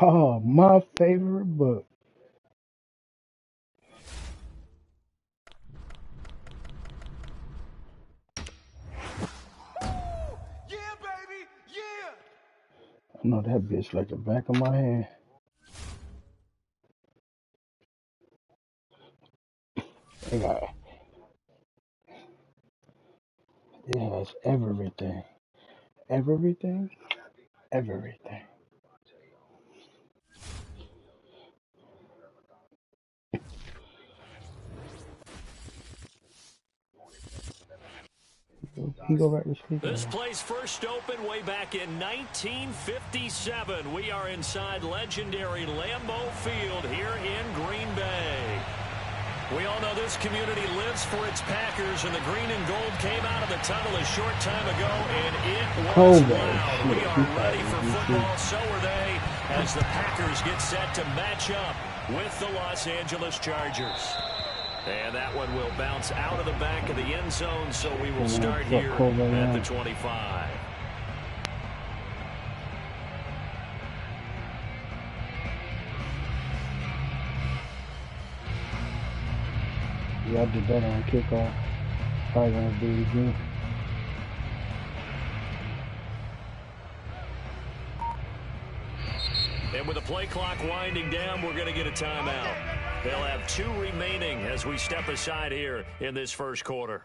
Oh, my favorite book. Yeah, baby, yeah. I know that bitch like the back of my hand. It got, it has everything. Everything? Everything. He go back to sleep. This place first opened way back in 1957. We are inside legendary Lambeau Field here in Green Bay. We all know this community lives for its Packers, and the green and gold came out of the tunnel a short time ago, and it was loud. We are ready for football, so are they, as the Packers get set to match up with the Los Angeles Chargers. And that one will bounce out of the back of the end zone, so we will start here at the 25. Yeah, I did that on kickoff. Probably gonna do it again. And with the play clock winding down, we're going to get a timeout. They'll have 2 remaining as we step aside here in this first quarter.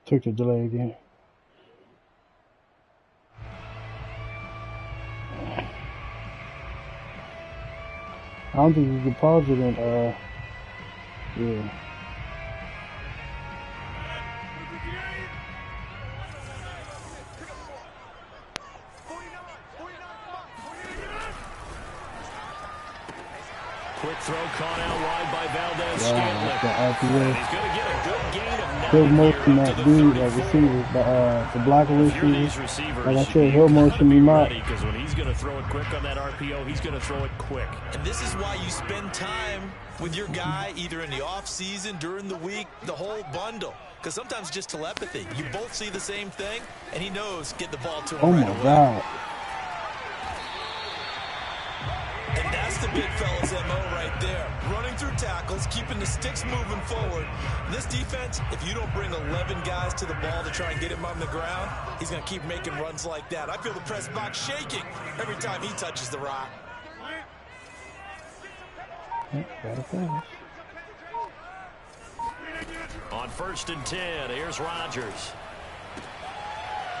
Took the delay again. I don't think you can pause it and yeah. Quick throw caught out wide by Valdez Wow, Scantling. He's going to get a good gain of 9 he'll motion here up that to the dude, 34. that receiver, the blocker receiver. Receivers, Like I said, he'll motion him out. Because when he's going to throw it quick on that RPO, he's going to throw it quick. And this is why you spend time with your guy either in the off season, during the week, the whole bundle. Because sometimes just telepathy. You both see the same thing, and he knows get the ball to him Oh right my away. God. And that's the big fella's MO right there. Running through tackles, keeping the sticks moving forward. This defense, if you don't bring 11 guys to the ball to try and get him on the ground, he's going to keep making runs like that. I feel the press box shaking every time he touches the rock. Gotta finish. On 1st and 10, here's Rodgers.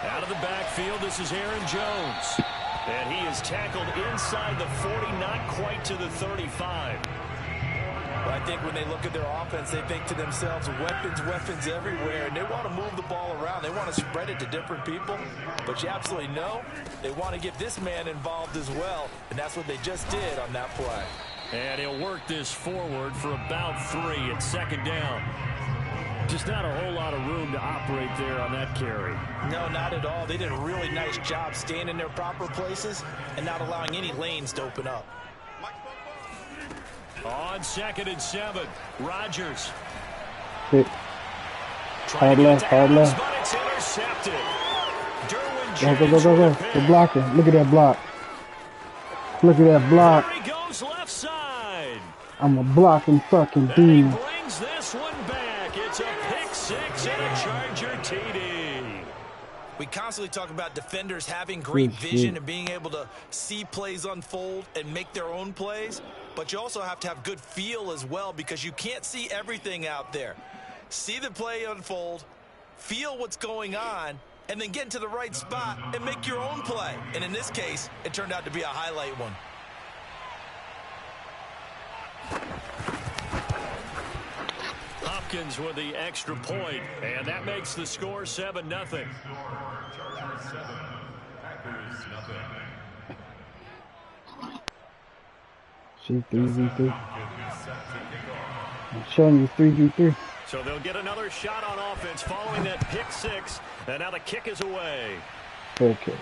Out of the backfield, this is Aaron Jones. And he is tackled inside the 40, not quite to the 35. But I think when they look at their offense, they think to themselves, weapons everywhere, and they want to move the ball around. They want to spread it to different people. But you absolutely know they want to get this man involved as well, and that's what they just did on that play. And he'll work this forward for about 3. It's 2nd down. Just not a whole lot of room to operate there on that carry. No, not at all. They did a really nice job staying in their proper places and not allowing any lanes to open up. On 2nd and 7, Rodgers. Hit. Hard left, hard left. But it's intercepted. Go. The blocking. Look at that block. Look at that block. There he goes left side. I'm a blocking fucking And dude. he brings this one back. It's a pick 6 and a Charger TD. We constantly talk about defenders having great vision and being able to see plays unfold and make their own plays. But you also have to have good feel as well, because you can't see everything out there. See the play unfold, feel what's going on, and then get into the right spot and make your own play. And in this case, it turned out to be a highlight one. Hopkins with the extra point, and that makes the score 7-0. See, 3v3. I'm showing you 3v3. So they'll get another shot on offense following that pick six. And now the kick is away. Okay.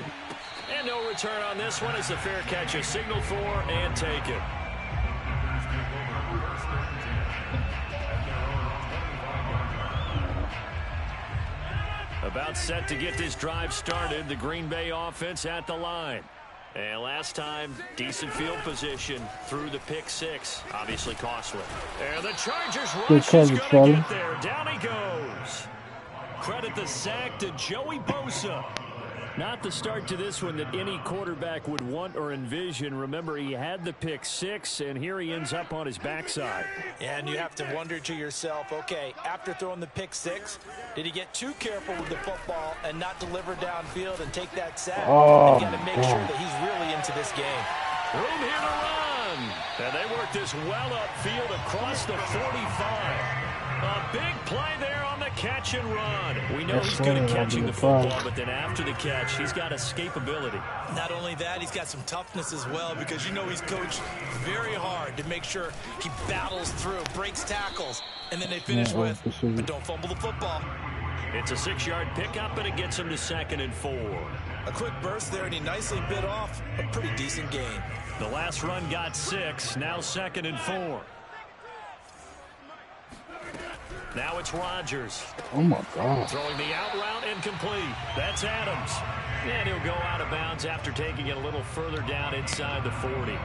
And no return on this one as the fair catch is signaled for and taken. About set to get this drive started. The Green Bay offense at the line. And last time, decent field position through the pick six. Obviously costly. And the Chargers rush is going to get there. Down he goes. Credit the sack to Joey Bosa. Not the start to this one that any quarterback would want or envision. Remember, he had the pick six, and here he ends up on his backside. And you have to wonder to yourself, okay, after throwing the pick six, did he get too careful with the football and not deliver downfield and take that sack? Oh, you got to make sure that he's really into this game. Room here to run. And they work this well upfield across the 45. A big play there on the catch and run. We know he's good at catching the football, but then after the catch, he's got escapability. Not only that, he's got some toughness as well because you know he's coached very hard to make sure he battles through, breaks tackles, and then they finish with, but don't fumble the football. It's a 6-yard pickup, and it gets him to 2nd and 4. A quick burst there, and he nicely bit off a pretty decent gain. The last run got 6, now 2nd and 4. Now it's Rodgers. Oh, my God. Throwing the out route incomplete. That's Adams. And he'll go out of bounds after taking it a little further down inside the 40.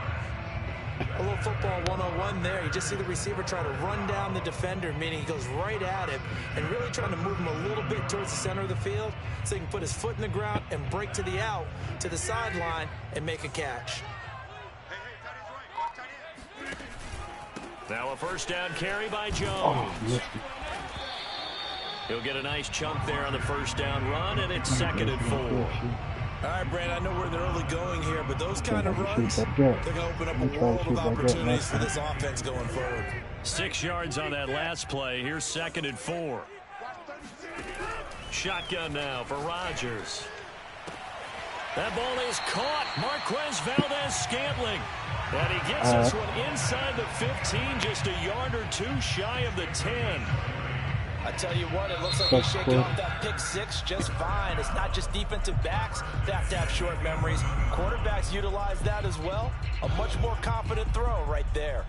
A little football 101 there. You just see the receiver try to run down the defender, meaning he goes right at him and really trying to move him a little bit towards the center of the field so he can put his foot in the ground and break to the out, to the sideline, and make a catch. Now a first down carry by Jones. He'll get a nice chunk there on the first down run, and it's 2nd and 4. All right, Brandon, I know we're in the early going here, but those kind of runs, they're going to open up a world of opportunities for this offense going forward. 6 yards on that last play. Here's 2nd and 4. Shotgun now for Rodgers. That ball is caught. Marquez Valdez-Scantling. And he gets this one inside the 15, just a yard or two shy of the 10. I tell you what, it looks like he's shaking off that pick six just fine. It's not just defensive backs that have to have short memories. Quarterbacks utilize that as well. A much more confident throw right there.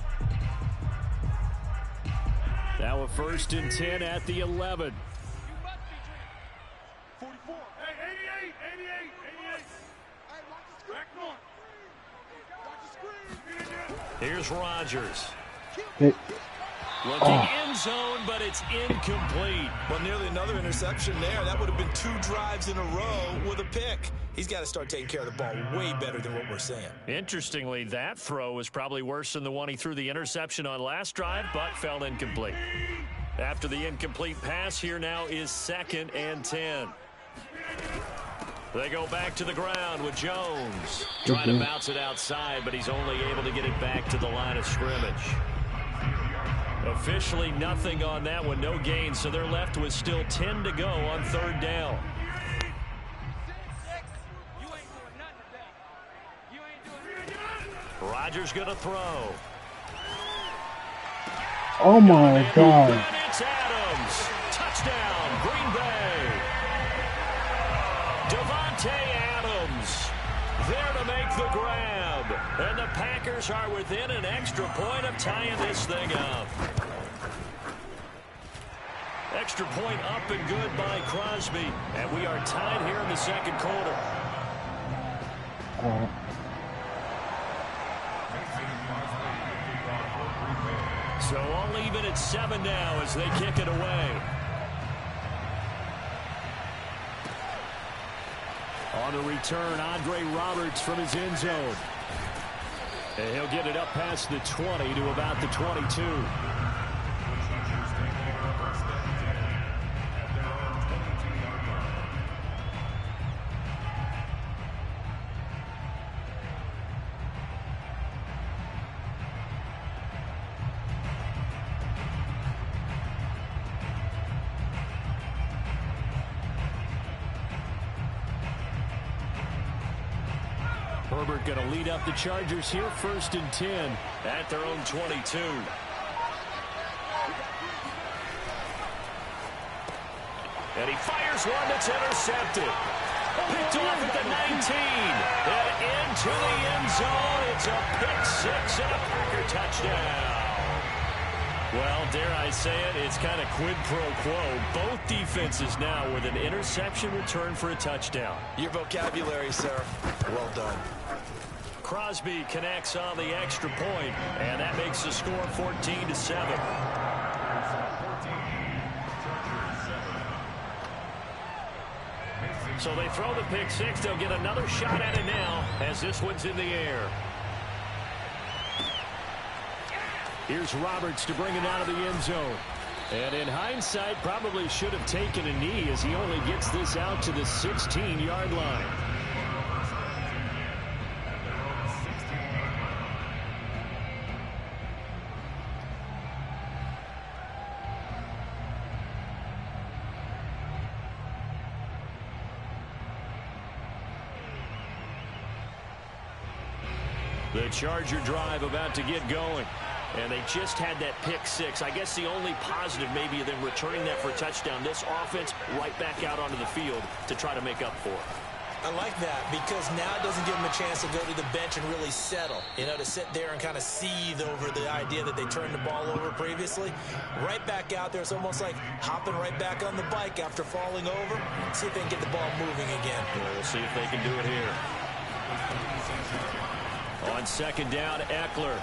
Now a 1st and 10 at the 11. 44. Hey, 88. Here's Rodgers. Hey. Looking end zone, but it's incomplete. Well, nearly another interception there. That would have been 2 drives in a row with a pick. He's got to start taking care of the ball way better than what we're seeing. Interestingly, that throw was probably worse than the one he threw the interception on last drive, but fell incomplete. After the incomplete pass, here now is 2nd and 10. They go back to the ground with Jones. Trying to bounce it outside, but he's only able to get it back to the line of scrimmage. Officially nothing on that one, no gain, so they're left with still 10 to go on 3rd down. Rodgers going to throw. Oh, my God. And it's Adams. Touchdown, Green Bay. Devontae Adams there to make the grab. And the Packers are within an extra point of tying this thing up. Extra point up and good by Crosby. And we are tied here in the 2nd quarter. So all even at 7 now as they kick it away. On the return, Andre Roberts from his end zone. And he'll get it up past the 20 to about the 22. Herbert going to lead up the Chargers here, 1st and 10 at their own 22. And he fires one that's intercepted. Picked off at the 19. And into the end zone. It's a pick 6 and a Packer touchdown. Well, dare I say it, it's kind of quid pro quo. Both defenses now with an interception return for a touchdown. Your vocabulary, sir. Well done. Crosby connects on the extra point, and that makes the score 14-7. So they throw the pick 6. They'll get another shot at it now as this one's in the air. Here's Roberts to bring it out of the end zone. And in hindsight, probably should have taken a knee as he only gets this out to the 16-yard line. The Charger drive about to get going. And they just had that pick 6. I guess the only positive maybe of them returning that for a touchdown. This offense right back out onto the field to try to make up for it. I like that because now it doesn't give them a chance to go to the bench and really settle. You know, to sit there and kind of seethe over the idea that they turned the ball over previously. Right back out there. It's almost like hopping right back on the bike after falling over. See if they can get the ball moving again. Well, we'll see if they can do it here. On 2nd down, Eckler.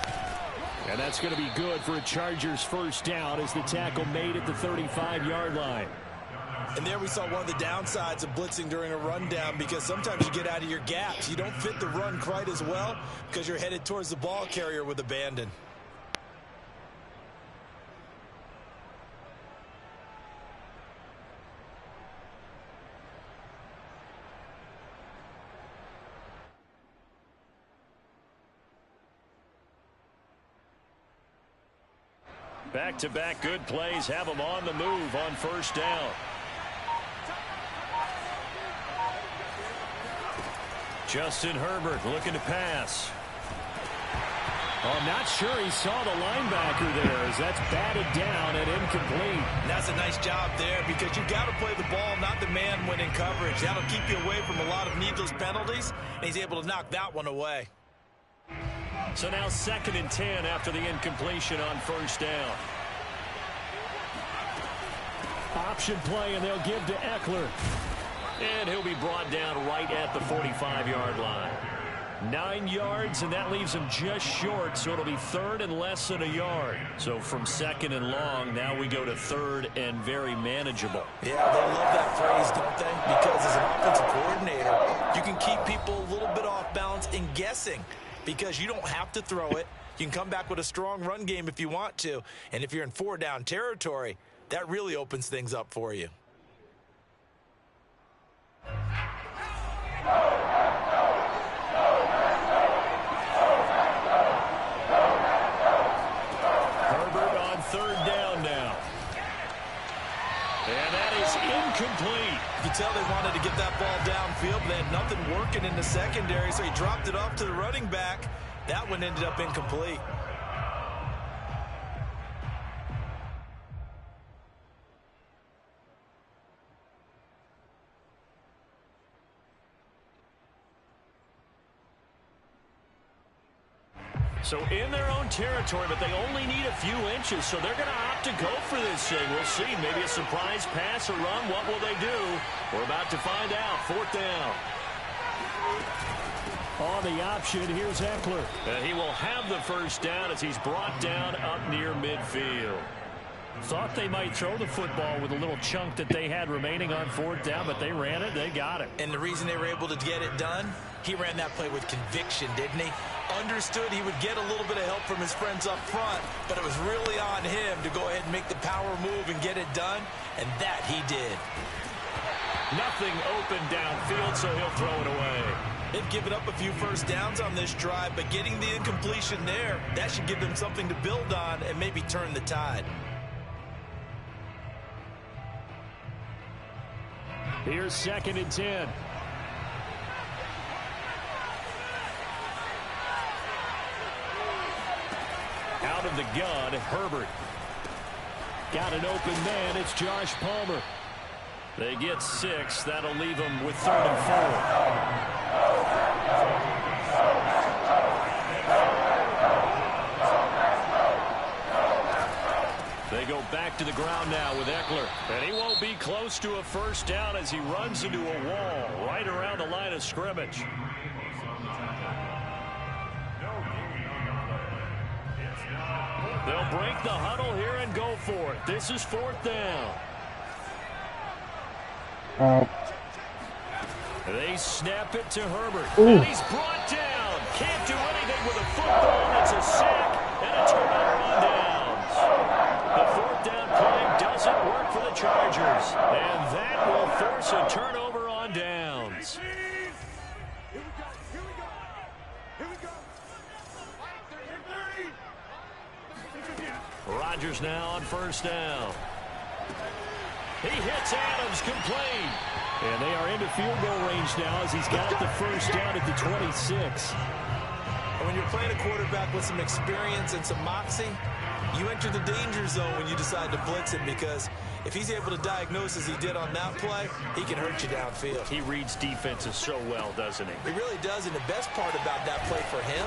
And that's going to be good for a Chargers 1st down as the tackle made at the 35-yard line. And there we saw one of the downsides of blitzing during a rundown because sometimes you get out of your gaps. You don't fit the run quite as well because you're headed towards the ball carrier with abandon. Back-to-back good plays have them on the move on 1st down. Justin Herbert looking to pass. Oh, not sure he saw the linebacker there as that's batted down and incomplete. And that's a nice job there because you've got to play the ball, not the man when in coverage. That'll keep you away from a lot of needless penalties, and he's able to knock that one away. So now 2nd and 10 after the incompletion on 1st down. Option play, and they'll give to Eckler. And he'll be brought down right at the 45-yard line. 9 yards, and that leaves him just short, so it'll be 3rd and less than a yard. So from 2nd and long, now we go to 3rd and very manageable. Yeah, they love that phrase, don't they? Because as an offensive coordinator, you can keep people a little bit off balance and guessing because you don't have to throw it. You can come back with a strong run game if you want to. And if you're in 4-down territory, that really opens things up for you. Herbert on 3rd down now. And that is incomplete. You can tell they wanted to get that ball downfield, but they had nothing working in the secondary, so he dropped it off to the running back. That one ended up incomplete. So in their own territory, but they only need a few inches, so they're going to opt to go for this thing. We'll see. Maybe a surprise pass or run. What will they do? We're about to find out. 4th down. On the option, here's Eckler. And he will have the 1st down as he's brought down up near midfield. Thought they might throw the football with a little chunk that they had remaining on 4th down, but they ran it. They got it. And the reason they were able to get it done, he ran that play with conviction, didn't he? Understood he would get a little bit of help from his friends up front, but it was really on him to go ahead and make the power move and get it done, and that he did. Nothing open downfield, so he'll throw it away. They've given up a few 1st downs on this drive, but getting the incompletion there, that should give them something to build on and maybe turn the tide. Here's 2nd and 10. Out of the gun, Herbert. Got an open man. It's Josh Palmer. They get 6. That'll leave them with 3rd and 4. They go back to the ground now with Eckler. And he won't be close to a first down as he runs into a wall right around the line of scrimmage. They'll break the huddle here and go for it. This is 4th down. They snap it to Herbert. Ooh. And he's brought down. Can't do anything with a football. It's a sack and a turnover on downs. The 4th down play doesn't work for the Chargers. And that will force a turnover on downs. Rodgers now on 1st down. He hits Adams complete. And they are into field goal range now as he's got the first down at the 26. When you're playing a quarterback with some experience and some moxie, you enter the danger zone when you decide to blitz him, because if he's able to diagnose as he did on that play, he can hurt you downfield. He reads defenses so well, doesn't he? He really does, and the best part about that play for him,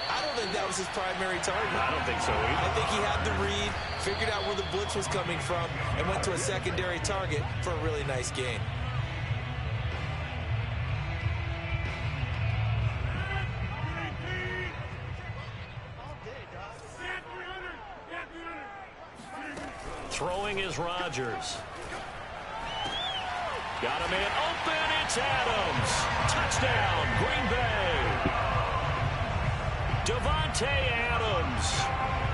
I don't think that was his primary target. I don't think so either. I think he had the read, figured out where the blitz was coming from, and went to a secondary target for a really nice gain. Throwing is Rodgers. Got a man open. It's Adams. Touchdown, Green Bay. Devontae Adams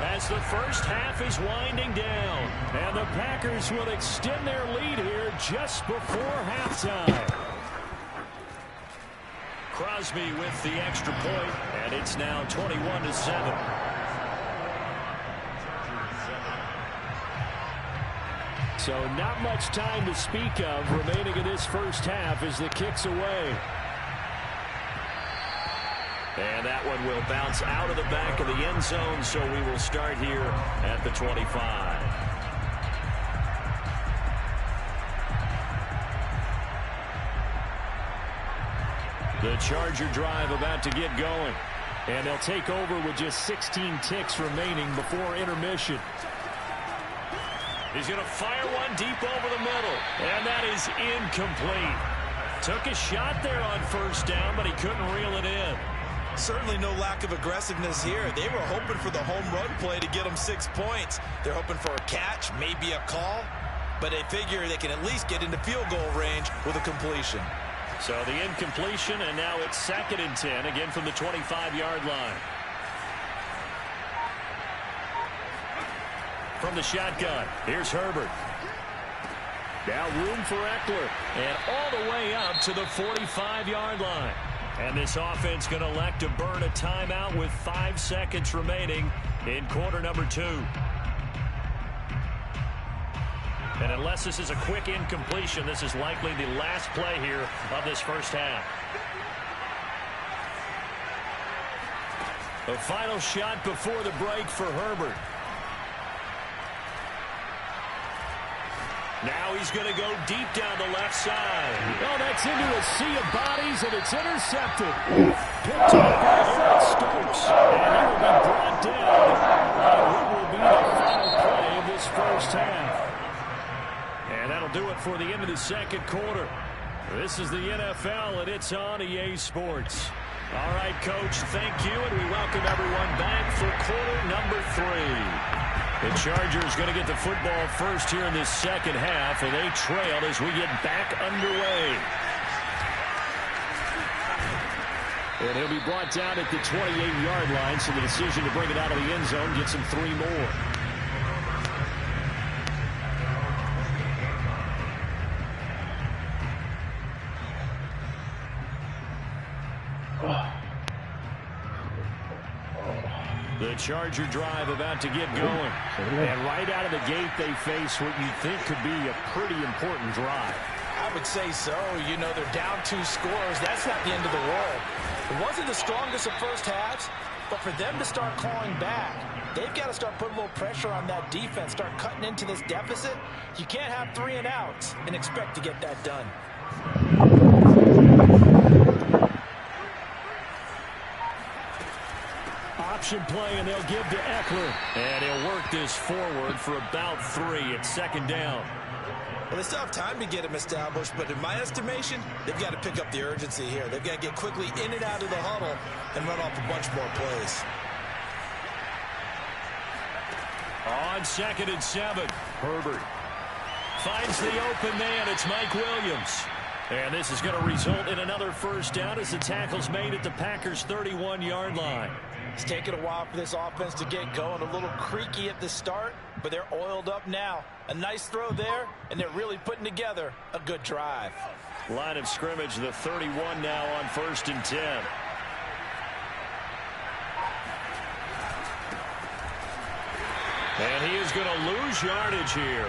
as the first half is winding down. And the Packers will extend their lead here just before halftime. Crosby with the extra point, and it's now 21-7. So not much time to speak of remaining in this first half as the kick's away. And that one will bounce out of the back of the end zone, so we will start here at the 25. The Charger drive about to get going. And they'll take over with just 16 ticks remaining before intermission. He's going to fire one deep over the middle. And that is incomplete. Took a shot there on first down, but he couldn't reel it in. Certainly no lack of aggressiveness here. They were hoping for the home run play to get them 6 points. They're hoping for a catch, maybe a call, but they figure they can at least get into field goal range with a completion. So the incompletion, and now it's 2nd and 10, again from the 25-yard line. From the shotgun, here's Herbert. Now room for Eckler, and all the way up to the 45-yard line. And this offense going to elect to burn a timeout with 5 seconds remaining in quarter number 2. And unless this is a quick incompletion, this is likely the last play here of this first half. The final shot before the break for Herbert. Now he's going to go deep down the left side. Oh, that's into a sea of bodies, and it's intercepted. Picked up by Eric Stokes. And he will be brought down. And it will be the final play of this first half. And that'll do it for the end of the second quarter. This is the NFL, and it's on EA Sports. All right, Coach, thank you, and we welcome everyone back for quarter number 3. The Chargers going to get the football first here in this second half, and they trail as we get back underway. And he'll be brought down at the 28-yard line, so the decision to bring it out of the end zone gets him 3 more. The Charger drive about to get going. And right out of the gate, they face what you think could be a pretty important drive. I would say so. You know, they're down 2 scores. That's not the end of the world. It wasn't the strongest of first halves, but for them to start clawing back, they've got to start putting a little pressure on that defense, start cutting into this deficit. You can't have 3 and outs and expect to get that done. Option play, and they'll give to Eckler. And he'll work this forward for about 3. It's second down. Well, they still have time to get him established, but in my estimation, they've got to pick up the urgency here. They've got to get quickly in and out of the huddle and run off a bunch more plays. On 2nd and 7, Herbert finds the open man. It's Mike Williams. And this is going to result in another first down as the tackle's made at the Packers' 31-yard line. It's taken a while for this offense to get going. A little creaky at the start, but they're oiled up now. A nice throw there, and they're really putting together a good drive. Line of scrimmage, the 31 now on 1st and 10. And he is going to lose yardage here.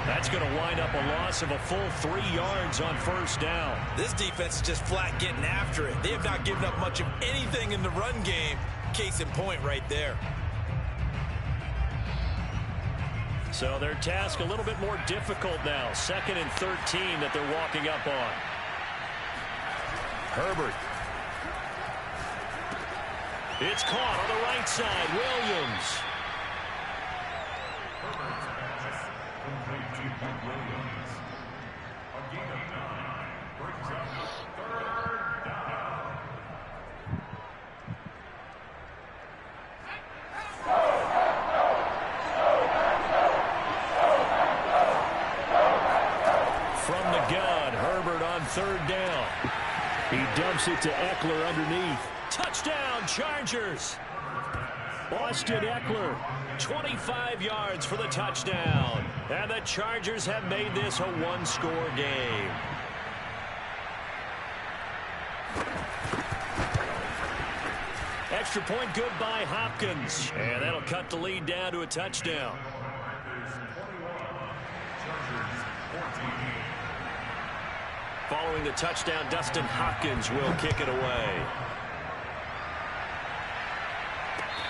That's going to wind up a loss of a full 3 yards on first down. This defense is just flat getting after it. They have not given up much of anything in the run game. Case in point right there. So their task a little bit more difficult now. 2nd and 13 that they're walking up on. Herbert. It's caught on the right side. Williams. From the gun, Herbert on 3rd down. He dumps it to Eckler underneath. Touchdown, Chargers. Austin Eckler, 25 yards for the touchdown. And the Chargers have made this a 1-score game. Extra point good by Hopkins. And that'll cut the lead down to a touchdown. Following the touchdown, Dustin Hopkins will kick it away.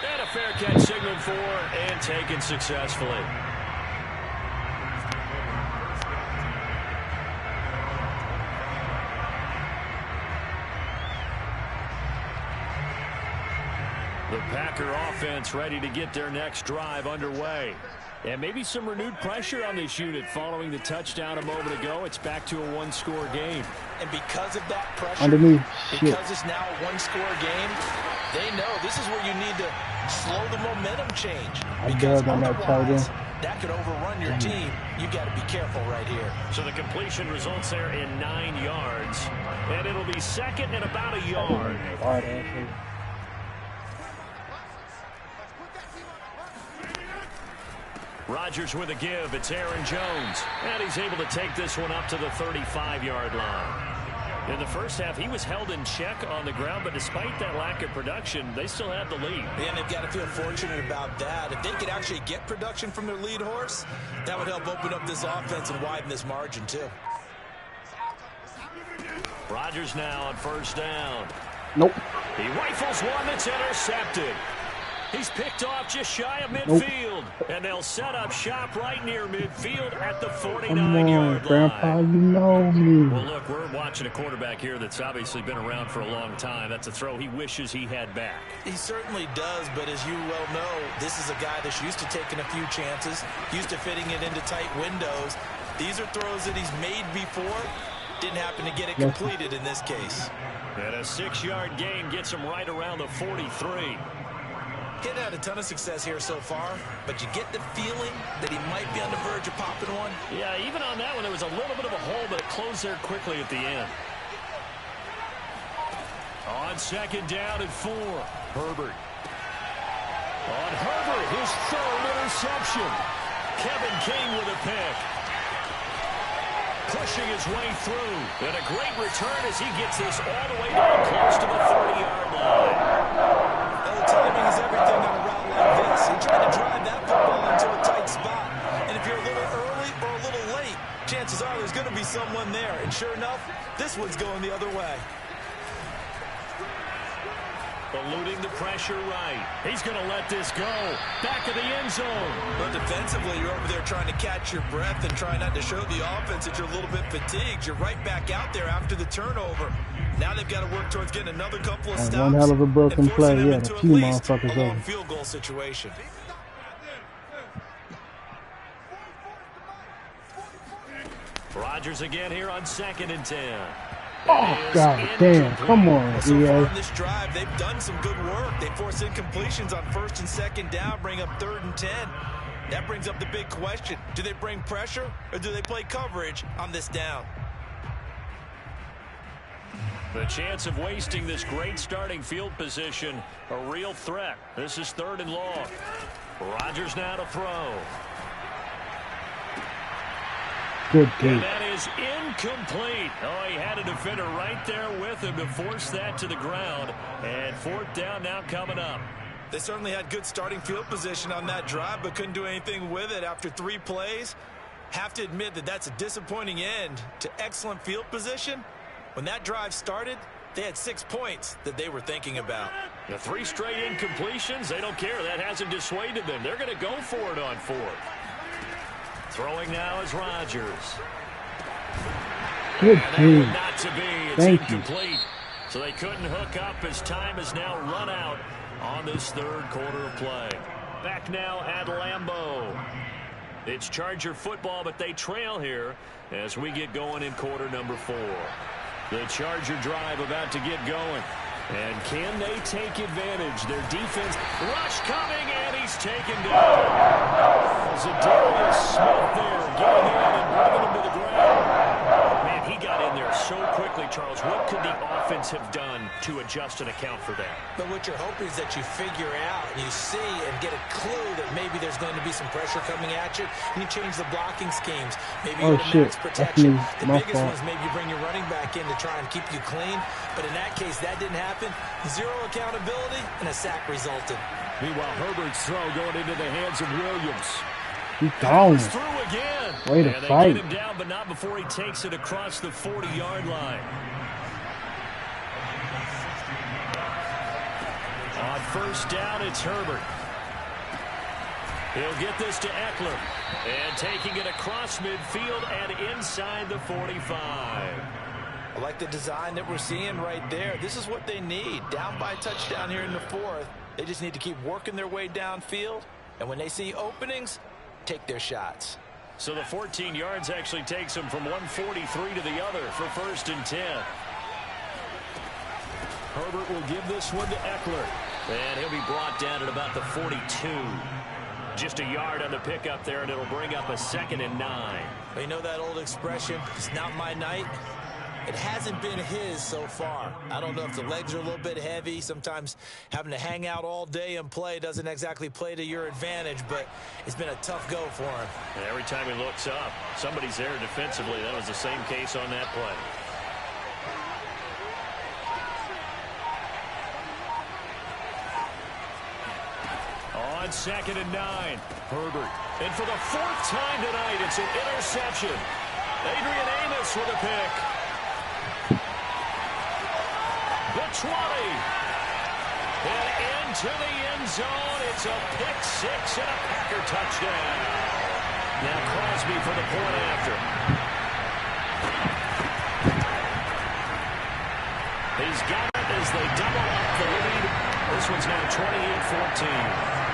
And a fair catch signaled for and taken successfully. The Packer offense ready to get their next drive underway. And maybe some renewed pressure on this unit following the touchdown a moment ago. It's back to a 1-score game. And because of that pressure, Underneath. because it's now a 1-score game, they know this is where you need to slow the momentum change. Because otherwise, that could overrun your team. You got to be careful right here. So the completion results there in 9 yards. And it'll be 2nd and about a yard. Rodgers with a give. It's Aaron Jones. And he's able to take this one up to the 35-yard line. In the first half, he was held in check on the ground, but despite that lack of production, they still have the lead. And they've got to feel fortunate about that. If they could actually get production from their lead horse, that would help open up this offense and widen this margin, too. Rodgers now on 1st down. Nope. He rifles one that's intercepted. He's picked off just shy of midfield. Nope. And they'll set up shop right near midfield at the 49-yard line. Grandpa, you know me. Well, look, we're watching a quarterback here that's obviously been around for a long time. That's a throw he wishes he had back. He certainly does, but as you well know, this is a guy that's used to taking a few chances, used to fitting it into tight windows. These are throws that he's made before. Didn't happen to get it completed in this case. And a 6-yard gain gets him right around the 43. He had a ton of success here so far, but you get the feeling that he might be on the verge of popping one. Yeah, even on that one, there was a little bit of a hole, but it closed there quickly at the end. On 2nd down and 4, Herbert. On Herbert, his 3rd interception. Kevin King with a pick. Pushing his way through. And a great return as he gets this all the way down close to the 30-yard line. Timing is everything on a route like this. He tried to drive that football into a tight spot. And if you're a little early or a little late, chances are there's going to be someone there. And sure enough, this one's going the other way. eluding the pressure right. He's going to let this go. Back of the end zone. But defensively, you're over there trying to catch your breath and try not to show the offense that you're a little bit fatigued. You're right back out there after the turnover. Now they've got to work towards getting another couple of stops. One hell of a broken play. Yeah, the few motherfuckers a long over. field goal situation. Rodgers again here on 2nd and 10. Oh, God damn. Come on, So EA. far on this drive, they've done some good work. They force incompletions on 1st and 2nd down, bring up 3rd and 10. That brings up the big question. Do they bring pressure or do they play coverage on this down? The chance of wasting this great starting field position, a real threat. This is 3rd and long. Rodgers now to throw. Good And game. that is incomplete. Oh, he had a defender right there with him to force that to the ground. And 4th down now coming up. They certainly had good starting field position on that drive, but couldn't do anything with it after 3 plays. Have to admit that that's a disappointing end to excellent field position. When that drive started, they had 6 points that they were thinking about. The 3 straight incompletions, they don't care. That hasn't dissuaded them. They're going to go for it on 4th. Throwing now is Rodgers. Good game. Not to be. It's Thank incomplete. you. So they couldn't hook up as time is now run out on this 3rd quarter of play. Back now at Lambeau. It's Charger football, but they trail here as we get going in quarter number 4. The Charger drive about to get going. And can they take advantage? Their defense rush coming, and he's taken down. Zadarius Smith there getting in and bringing him to the ground. Man, he got in there so quickly, Charles. What could the offense have done to adjust and account for that? But what you're hoping is that you figure out and you see and get a clue that maybe there's going to be some pressure coming at you, and you change the blocking schemes. Maybe you go to max protection. The biggest one is maybe you bring your running back in to try and keep you clean. But in that case, that didn't happen. 0 accountability, and a sack resulted. Meanwhile, Herbert's throw going into the hands of Williams. He's gone. Through again. Way to and they fight. get him down, but not before he takes it across the 40-yard line. On 1st down, it's Herbert. He'll get this to Eckler. And taking it across midfield and inside the 45. I like the design that we're seeing right there. This is what they need. Down by a touchdown here in the 4th. They just need to keep working their way downfield. And when they see openings, take their shots. So the 14 yards actually takes them from 143 to the other for 1st and 10. Herbert will give this one to Eckler. And he'll be brought down at about the 42. Just a yard on the pickup there, and it'll bring up a 2nd and 9. Well, you know that old expression, it's not my night? It hasn't been his so far. I don't know if the legs are a little bit heavy. Sometimes having to hang out all day and play doesn't exactly play to your advantage, but it's been a tough go for him. And every time he looks up, somebody's there defensively. That was the same case on that play. On 2nd and 9, Herbert. And for the 4th time tonight, it's an interception. Adrian Amos with a pick. The 20. And into the end zone. It's a pick 6 and a Packer touchdown. Now Crosby for the point after. He's got it as they double up the lead. This one's now 28-14.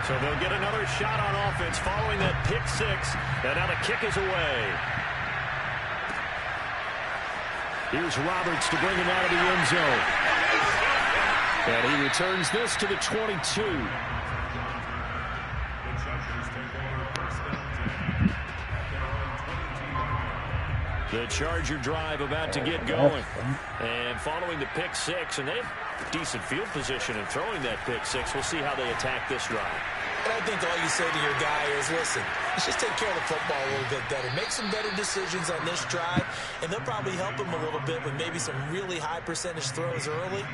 So they'll get another shot on offense following that pick 6. And now the kick is away. Here's Roberts to bring him out of the end zone. And he returns this to the 22. The Charger drive about to get going. And following the pick 6, and they have decent field position in throwing that pick 6. We'll see how they attack this drive. And I think all you say to your guy is, listen, let's just take care of the football a little bit better. Make some better decisions on this drive, and they'll probably help him a little bit with maybe some really high percentage throws early.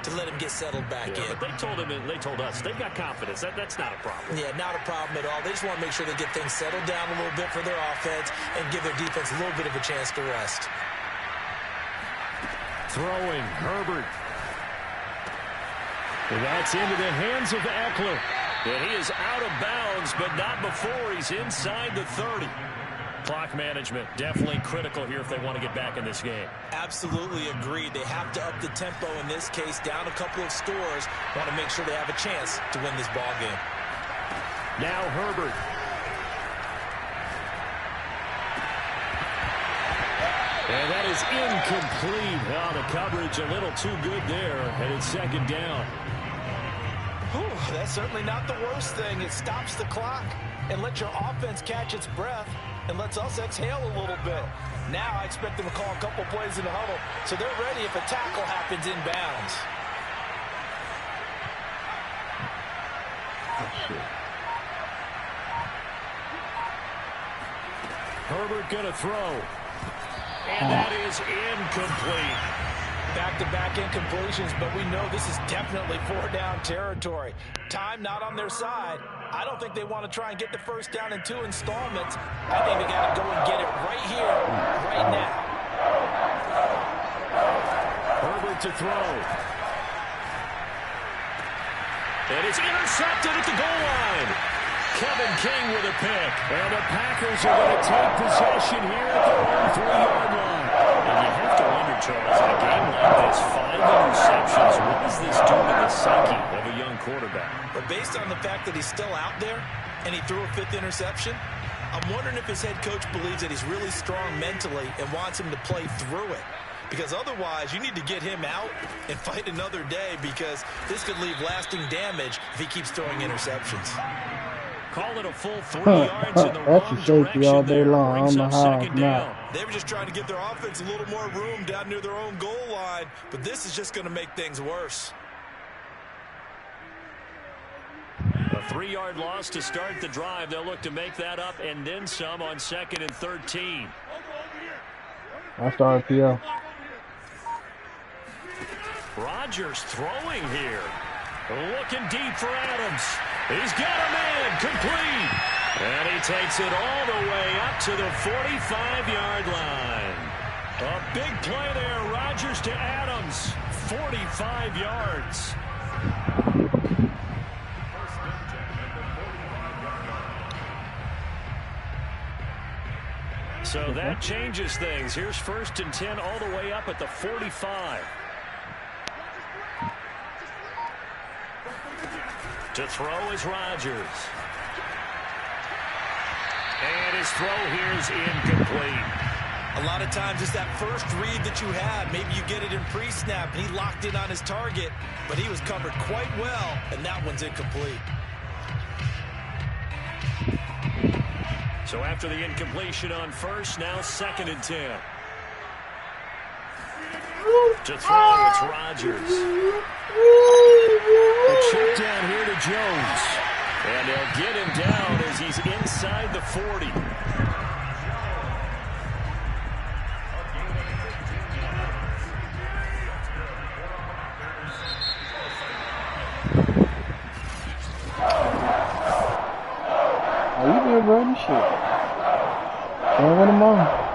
to let him get settled back in. But they told us they've got confidence. That's not a problem. Yeah, not a problem at all. They just want to make sure they get things settled down a little bit for their offense and give their defense a little bit of a chance to rest. Throwing, Herbert. And that's into the hands of Eckler. And he is out of bounds, but not before he's inside the 30. Clock management definitely critical here if they want to get back in this game. Absolutely agreed. They have to up the tempo in this case, down a couple of scores. Want to make sure they have a chance to win this ball game. Now Herbert. And that is incomplete. Oh, the coverage a little too good there, and it's second down. Whew, that's certainly not the worst thing. It stops the clock and lets your offense catch its breath and lets us exhale a little bit. Now I expect them to call a couple plays in the huddle so they're ready if a tackle happens inbounds. Herbert going to throw. And that is incomplete. Back-to-back incompletions, but we know this is definitely 4-down territory. Time not on their side. I don't think they want to try and get the first down in 2 installments. I think they got to go and get it right here, right now. Herbert to throw. And it's intercepted at the goal line. Kevin King with a pick. And the Packers are going to take possession here at their own 3-yard line. And you have to wonder, Charles, in a game like this, 5 interceptions, what does this do to the psyche of a young quarterback? But based on the fact that he's still out there and he threw a 5th interception, I'm wondering if his head coach believes that he's really strong mentally and wants him to play through it. Because otherwise, you need to get him out and fight another day because this could leave lasting damage if he keeps throwing interceptions. Call it a full 3 yards in the wrong direction all day long. Brings I up don't know how second it's down. not. They were just trying to get their offense a little more room down near their own goal line, but this is just going to make things worse. A 3-yard loss to start the drive. They'll look to make that up and then some on 2nd and 13. I started PL. Rodgers throwing here. Looking deep for Adams. He's got a man complete. And he takes it all the way up to the 45-yard line. A big play there. Rodgers to Adams. 45 yards. So that changes things. Here's 1st and 10 all the way up at the 45. To throw is Rodgers. And his throw here is incomplete. A lot of times it's that first read that you have. Maybe you get it in pre-snap and he locked in on his target, but he was covered quite well, and that one's incomplete. So after the incompletion on 1st, now 2nd and 10. To throw, it's Rodgers. A check down here to Jones. And they'll get him down as he's inside the 40. Are you good, bro? Shit. Don't win them all.